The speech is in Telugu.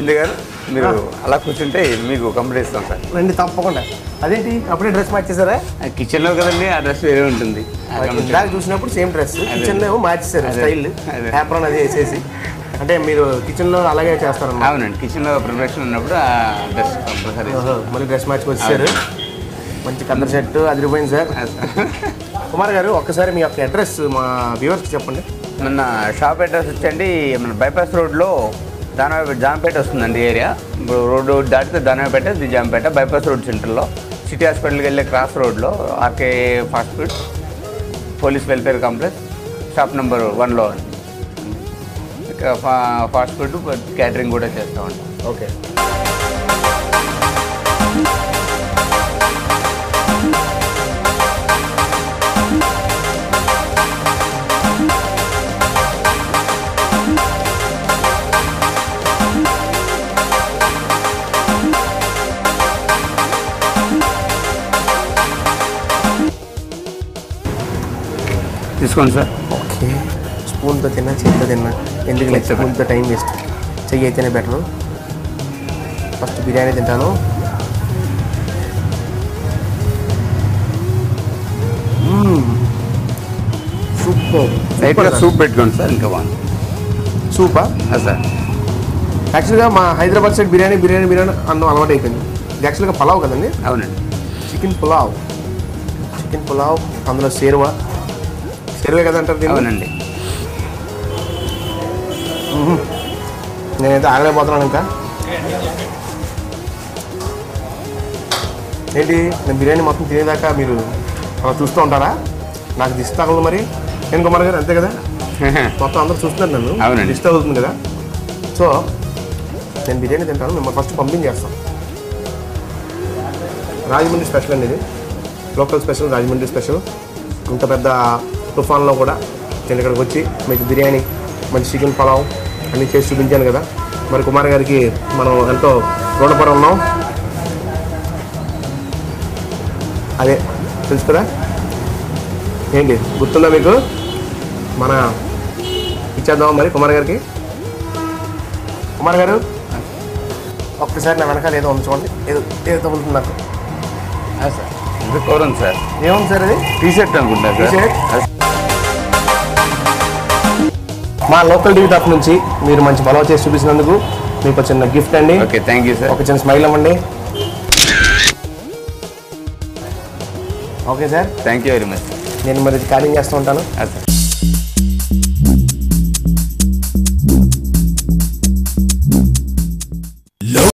సంజయ్ గారు మీరు అలా కూర్చుంటే మీకు కంప్లీట్ ఇస్తాం సార్. రండి తప్పకుండా. అదేంటి అప్పుడే డ్రెస్ మార్చేసారా? కిచెన్లో కదండి ఆ డ్రెస్ వేరే ఉంటుంది. ఇందాక చూసినప్పుడు సేమ్ డ్రెస్, కిచెన్లో ఏమో మార్చేసారు స్టైల్, హ్యాప్రాన్ అది వేసేసి. అంటే మీరు కిచెన్లో అలాగే చేస్తారన్నమాట? అవునండి, కిచెన్లో ప్రిపరేషన్ ఉన్నప్పుడు ఆ డ్రెస్ కంపల్సరీ. మళ్ళీ డ్రెస్ మార్చి వచ్చేసారు. మంచి కలర్ షర్ట్ అదిరిపోయింది సార్. కుమార్ గారు ఒక్కసారి మీ యొక్క అడ్రస్ మా వ్యూవర్స్కి చెప్పండి. మన షాప్ అడ్రస్ వచ్చండి మన బైపాస్ రోడ్లో జాంపేట వస్తుందండి ఏరియా. ఇప్పుడు రోడ్డు దాటితే దానవాపేట, ఇది జాంపేట. బైపాస్ రోడ్ సెంటర్లో సిటీ హాస్పిటల్కి వెళ్ళే క్రాస్ రోడ్లో RK fast food, police welfare complex, shop number 1లో ఫాస్ట్ ఫుడ్ క్యాటరింగ్ కూడా చేస్తామండి. ఓకే. తీసుకోండి సార్. ఓకే. స్పూన్తో తిన్నా చేతితో తిన్నా ఎందుకు లేదు, స్పూన్తో టైం వేస్ట్, చెయ్యి అయితేనే బెటరు. ఫస్ట్ బిర్యానీ తింటాను. సూపర్. లైట్గా సూప్ పెట్టుకోండి సార్, ఇంకా బాగుంది. సూపా సార్? యాక్చువల్గా మా హైదరాబాద్ సైడ్ బిర్యానీ అన్నం అలవాటు అయిపోయింది. ఇది యాక్చువల్గా పలావ్ కదండి? అవునండి, చికెన్ పులావ్. అందులో సేరువే కదంటారు దీన్ని? అవునండి. నేనైతే ఆగలేకపోతున్నాను ఇంకా. ఏంటి నేను బిర్యానీ మొత్తం తినేదాకా మీరు అలా చూస్తూ ఉంటారా? నాకు దిష్టి తగలదు మరి. నేను కుమార్ గారు అంతే కదా, మొత్తం అందరూ చూస్తున్నారు నన్ను. అవునండి, దిష్టి తగులుతుంది కదా. సో నేను బిర్యానీ తింటాను, మిమ్మల్ని ఫస్ట్ పంపించేస్తాం. రాజమండ్రి స్పెషల్ అండి ఇది, లోకల్ స్పెషల్, రాజమండ్రి స్పెషల్. ఇంత పెద్ద తుఫాన్లో కూడా నేను ఇక్కడికి వచ్చి మీకు బిర్యానీ, మంచి చికెన్ పలావ్ అన్నీ చేసి చూపించాను కదా. మరి కుమార్ గారికి మనం ఎంతో రుణపడి ఉన్నాం. అదే తెలుసు కదా, ఏంటి గుర్తుందా మీకు? మన ఇచ్చేద్దాం మరి కుమార్ గారికి. కుమార్ గారు ఒక్కసారి నా వెనకాల ఏదో ఉంచుకోండి. ఏదో తగులుతుంది నాకు. సార్ ఇది కోరం సార్. ఏముంది సార్ అది? టీ షర్ట్ అనుకుంటా సార్. మా లోకల్ టీవీ తరఫు నుంచి మీరు మంచి పలావ్ చేసి చూపించినందుకు మీకు చిన్న గిఫ్ట్ అండి. Okay, thank you sir. ఒక చిన్న స్మైల్ ఇవ్వండి. Okay sir, thank you very much. నేను మరి రికార్డింగ్ చేస్తూ ఉంటాను. సార్.